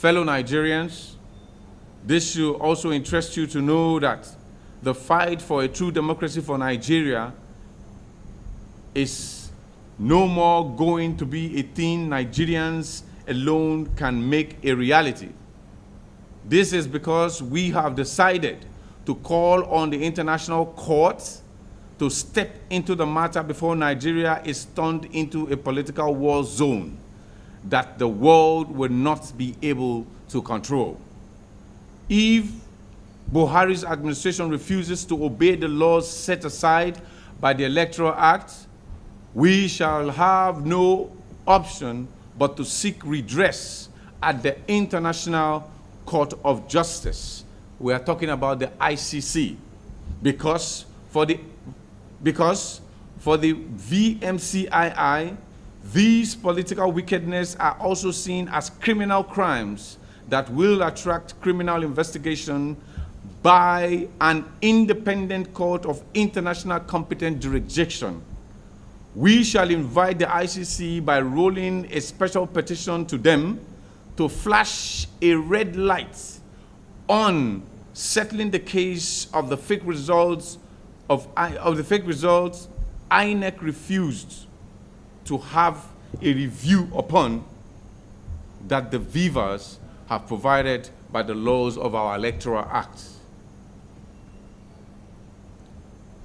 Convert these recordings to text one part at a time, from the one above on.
Fellow Nigerians, this should also interest you to know that the fight for a true democracy for Nigeria is no more going to be a thing Nigerians alone can make a reality. This is because we have decided to call on the international courts to step into the matter before Nigeria is turned into a political war zone that the world will not be able to control. If Buhari's administration refuses to obey the laws set aside by the Electoral Act, we shall have no option but to seek redress at the International Court of Justice. We are talking about the ICC, because for the Vmcii, these political wickedness are also seen as criminal crimes that will attract criminal investigation by an independent court of international competent jurisdiction. We shall invite the ICC by rolling a special petition to them to flash a red light on settling the case of the fake results INEC refused to have a review upon that the Vivas have provided by the laws of our Electoral Act.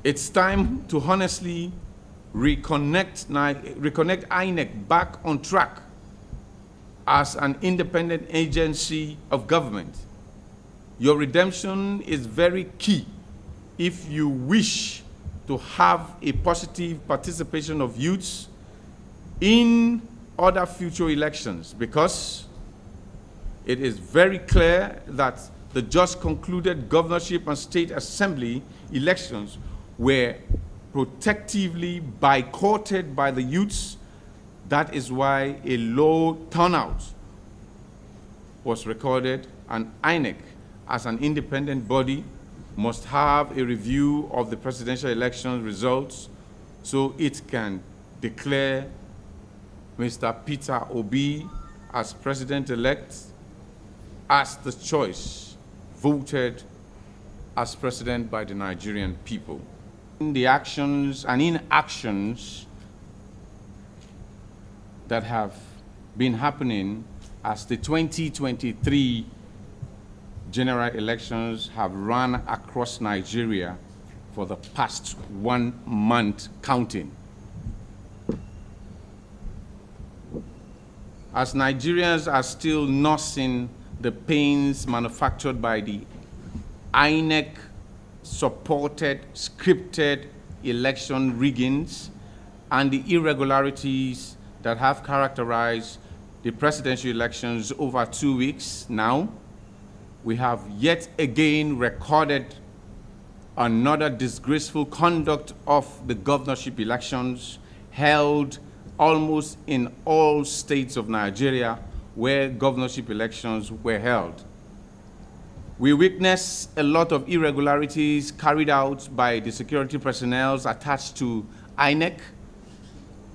It's time to honestly reconnect INEC back on track as an independent agency of government. Your redemption is very key if you wish to have a positive participation of youths in other future elections, because it is very clear that the just concluded governorship and state assembly elections were protectively boycotted by the youths. That is why a low turnout was recorded, and INEC, as an independent body, must have a review of the presidential election results so it can declare Mr. Peter Obi as president-elect, as the choice voted as president by the Nigerian people. In the actions and inactions that have been happening as the 2023 general elections have run across Nigeria for the past 1 month counting. As Nigerians are still nursing the pains manufactured by the INEC-supported, scripted election riggings and the irregularities that have characterized the presidential elections over 2 weeks now, we have yet again recorded another disgraceful conduct of the governorship elections held almost in all states of Nigeria where governorship elections were held. We witnessed a lot of irregularities carried out by the security personnel attached to INEC,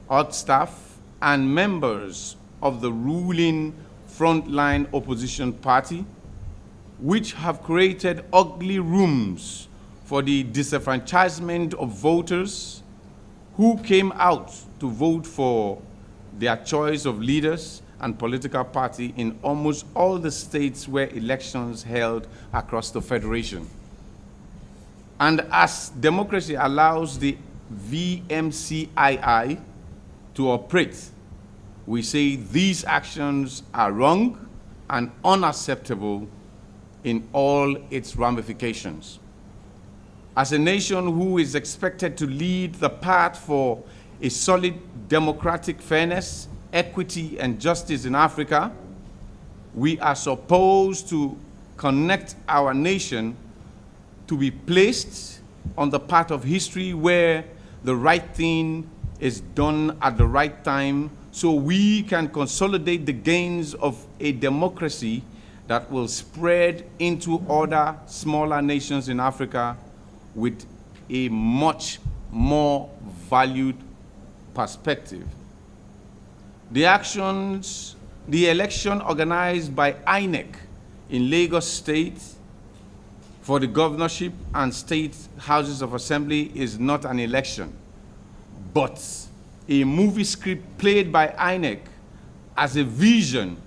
OD staff, and members of the ruling frontline opposition party, which have created ugly rooms for the disenfranchisement of voters who came out to vote for their choice of leaders and political party in almost all the states where elections held across the Federation. And as democracy allows the Vmcii to operate, we say these actions are wrong and unacceptable in all its ramifications. As a nation who is expected to lead the path for a solid democratic fairness, equity, and justice in Africa, we are supposed to connect our nation to be placed on the path of history where the right thing is done at the right time, so we can consolidate the gains of a democracy that will spread into other smaller nations in Africa with a much more valued perspective. The actions the election organized by INEC in Lagos State for the governorship and state houses of assembly is not an election, but a movie script played by INEC as a vision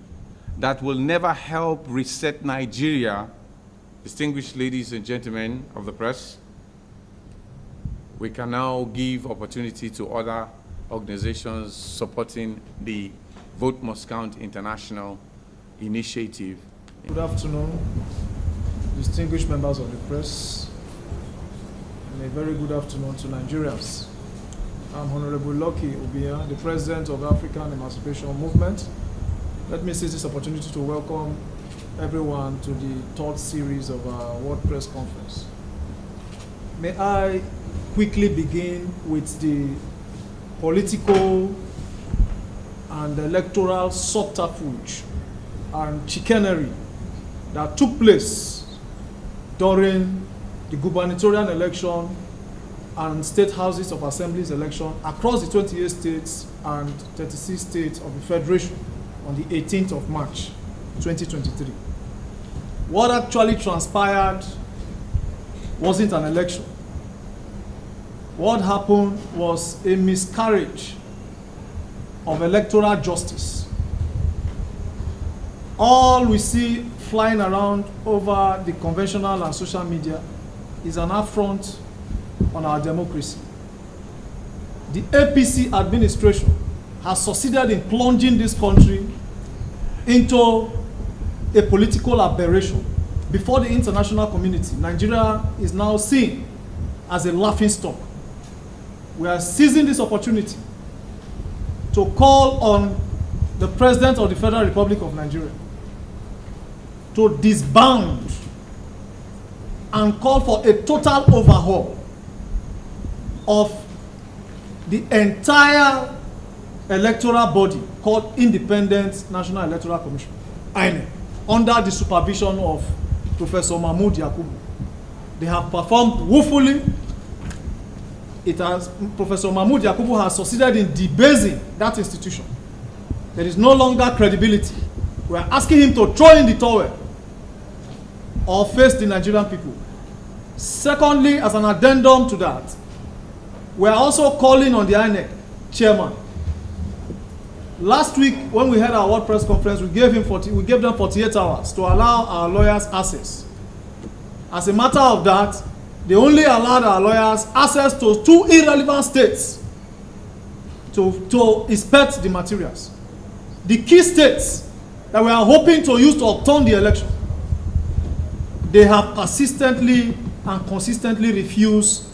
that will never help reset Nigeria. Distinguished ladies and gentlemen of the press, we can now give opportunity to other organizations supporting the Vote Must Count International initiative. Good afternoon, distinguished members of the press, and a very good afternoon to Nigerians. I'm Honorable Lucky Obia, the President of the African Emancipation Movement. Let me seize this opportunity to welcome everyone to the third series of our World Press Conference. May I quickly begin with the political and electoral subterfuge and chicanery that took place during the gubernatorial election and state houses of assemblies election across the 28 states and 36 states of the Federation on the 18th of March 2023. What actually transpired wasn't an election. What happened was a miscarriage of electoral justice. All we see flying around over the conventional and social media is an affront on our democracy. The APC administration has succeeded in plunging this country into a political aberration. Before the international community, Nigeria is now seen as a laughingstock. We are seizing this opportunity to call on the President of the Federal Republic of Nigeria to disband and call for a total overhaul of the entire electoral body called Independent National Electoral Commission, INEC, under the supervision of Professor Mahmood Yakubu. They have performed woefully. Professor Mahmood Yakubu has succeeded in debasing that institution. There is no longer credibility. We are asking him to throw in the towel or face the Nigerian people. Secondly, as an addendum to that, we are also calling on the INEC chairman. Last week, when we had our World Press Conference, we gave them 48 hours to allow our lawyers access. As a matter of that, they only allowed our lawyers access to 2 irrelevant states to inspect the materials. The key states that we are hoping to use to overturn the election, they have persistently and consistently refused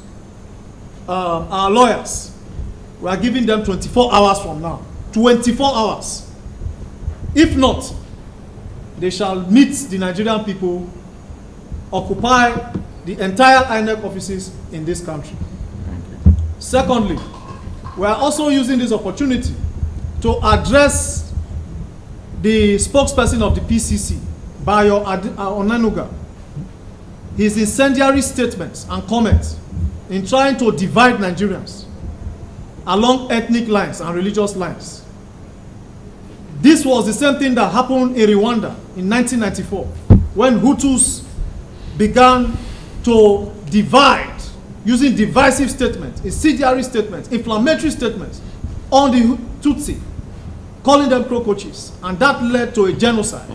our lawyers. We are giving them 24 hours from now. 24 hours. If not, they shall meet the Nigerian people, occupy the entire INEC offices in this country. Secondly, we are also using this opportunity to address the spokesperson of the PCC, Bayo Onanuga. His incendiary statements and comments in trying to divide Nigerians along ethnic lines and religious lines. This was the same thing that happened in Rwanda in 1994 when Hutus began to divide using divisive statements, incendiary statements, inflammatory statements on the Tutsi, calling them cockroaches, and that led to a genocide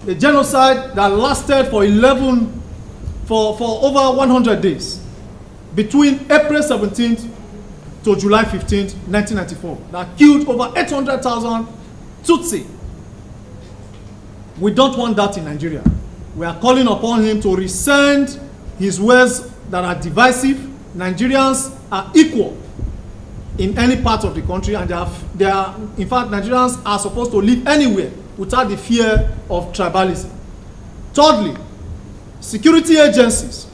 that lasted for over 100 days between April 17th to July 15th, 1994, that killed over 800,000 Tutsi. We don't want that in Nigeria. We are calling upon him to rescind his words that are divisive. Nigerians are equal in any part of the country, and in fact, Nigerians are supposed to live anywhere without the fear of tribalism. Thirdly, security agencies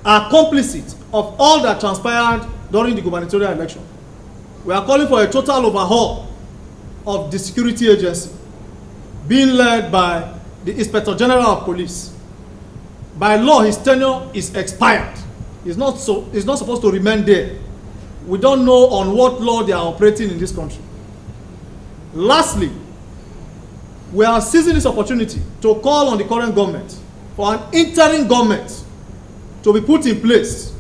are complicit of all that transpired during the gubernatorial election. We are calling for a total overhaul of the security agency being led by the Inspector General of Police. By law, his tenure is expired. He's not supposed to remain there. We don't know on what law they are operating in this country. Lastly, we are seizing this opportunity to call on the current government for an interim government to be put in place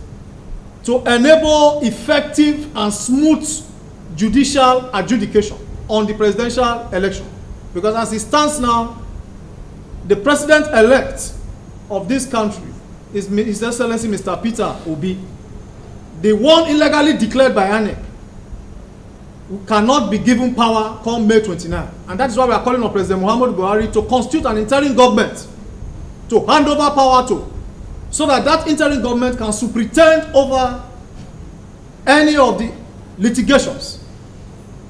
to enable effective and smooth judicial adjudication on the presidential election. Because as it stands now, the president-elect of this country is His Excellency Mr. Peter Obi. The one illegally declared by INEC cannot be given power come May 29. And that is why we are calling on President Muhammadu Buhari to constitute an interim government to hand over power to, so that that interim government can superintend over any of the litigations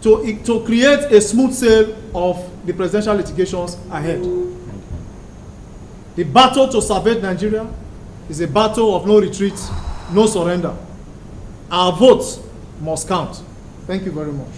to create a smooth sail of the presidential litigations ahead. The battle to salvage Nigeria is a battle of no retreat, no surrender. Our votes must count. Thank you very much.